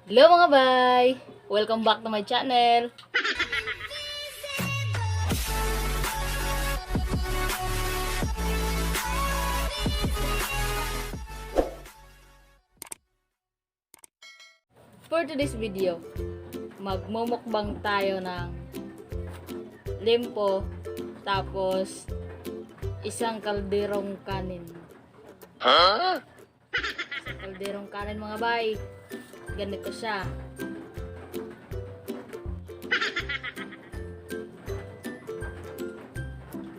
Hello mga bay! Welcome back to my channel! For today's video, magmumukbang tayo ng limpo tapos isang kalderong kanin. Isang kalderong kanin mga bay. Ganito siya.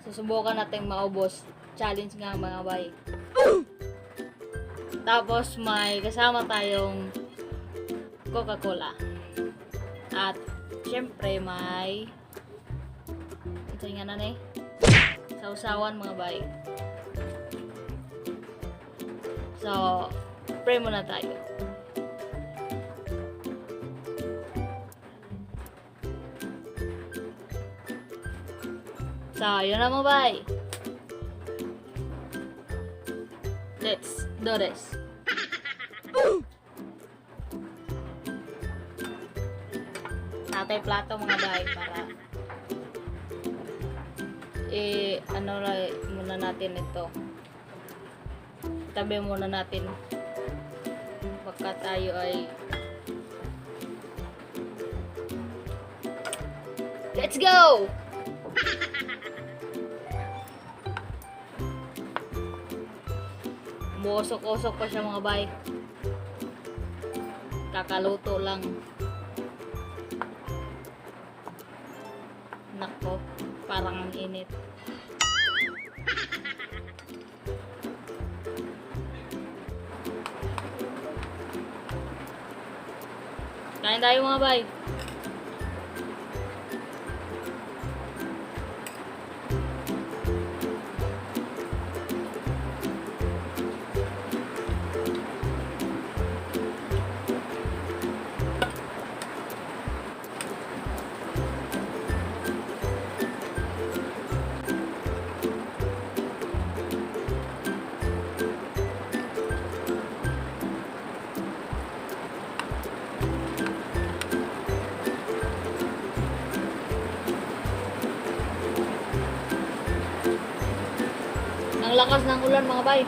Susubukan natin maubos. Challenge nga mga bay. Tapos may kasama tayong Coca-Cola. At syempre may ito nga na eh. Sausawan mga bay. So, pray muna tayo. So, yun na mga bay. Let's do this. Natay plato mga bay para ano muna natin ito. Tabi muna natin baka tayo ay let's go! Musok-usok pa siya mga bay. Kakaluto lang. Nako, parang ang init. Kain tayo mga bay. Ang lakas ng ulan mga bay.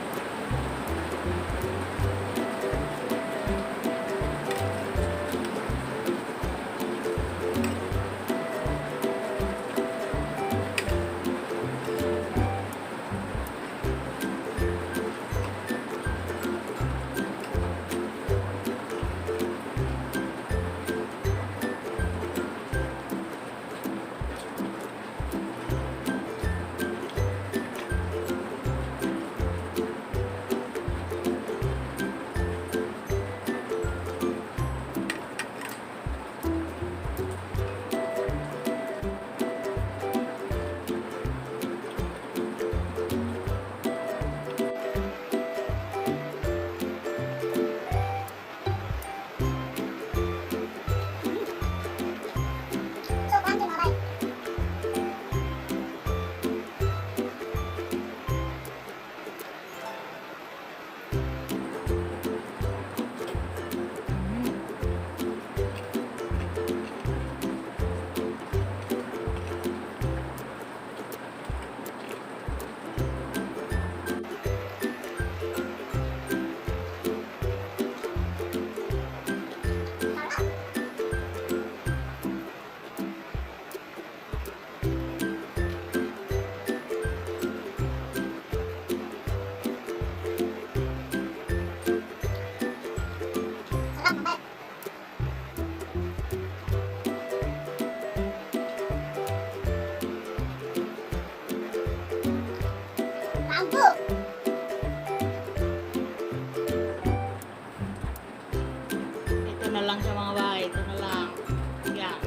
Ito na lang sa mga bay. Ito na lang. Yan.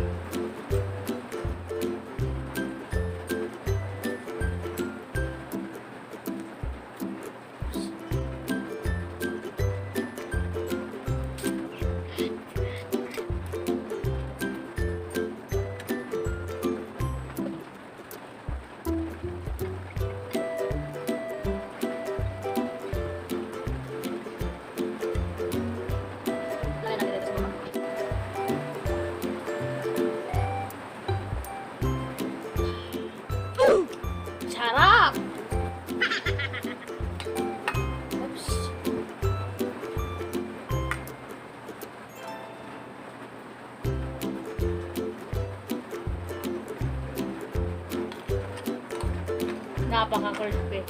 Lagyan natin ito sa baba. napaka-crispy.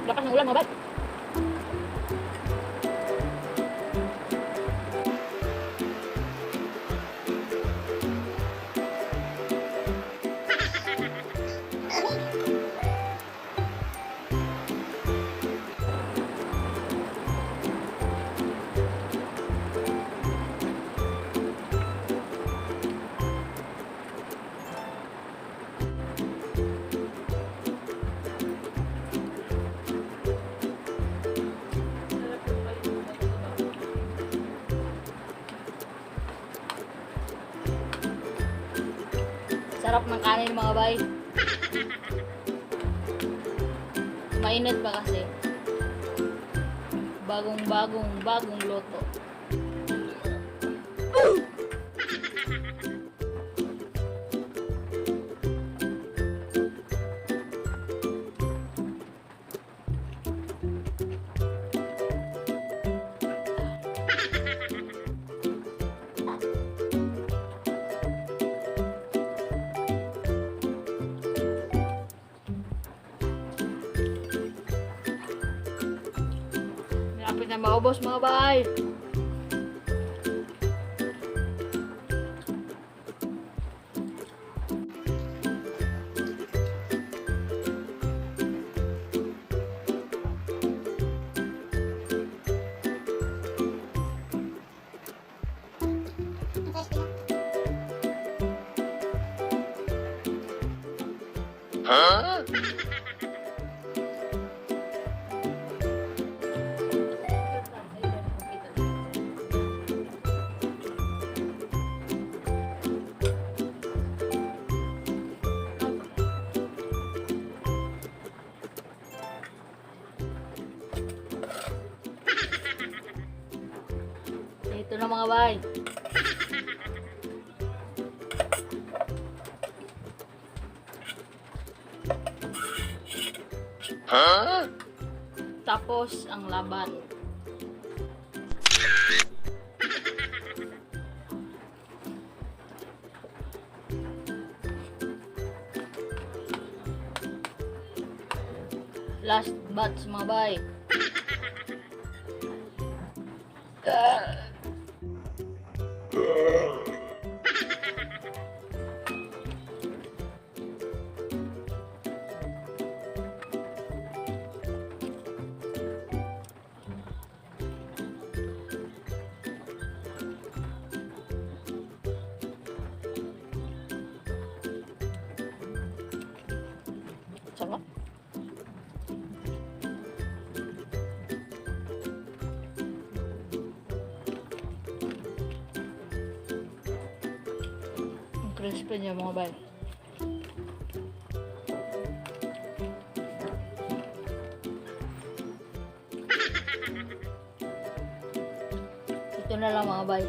Lakas ng ulan mga bay. Sarap ng kanin mga bay. Mainit pa kasi. Bagong luto. Malapit na maubos mga bay. Huh? Ito na mga bay. Huh? Tapos ang laban. Last batch mga bay. Sarap. Ang crispy niya mga bay. Ito na lang mga bay.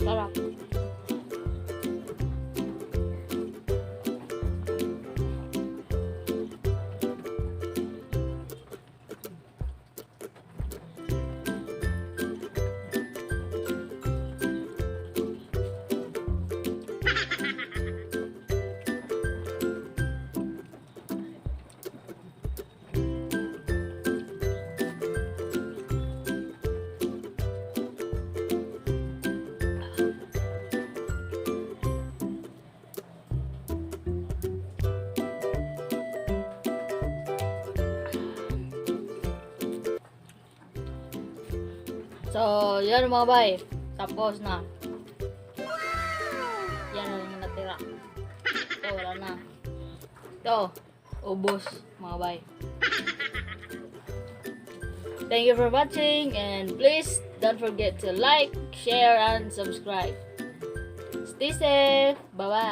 Sarap. So, yan mga bay. Tapos na. Yan na lang yung natira. Ito, wala na. Ito, ubos mga bay. Thank you for watching and please don't forget to like, share, and subscribe. Stay safe. Bye-bye.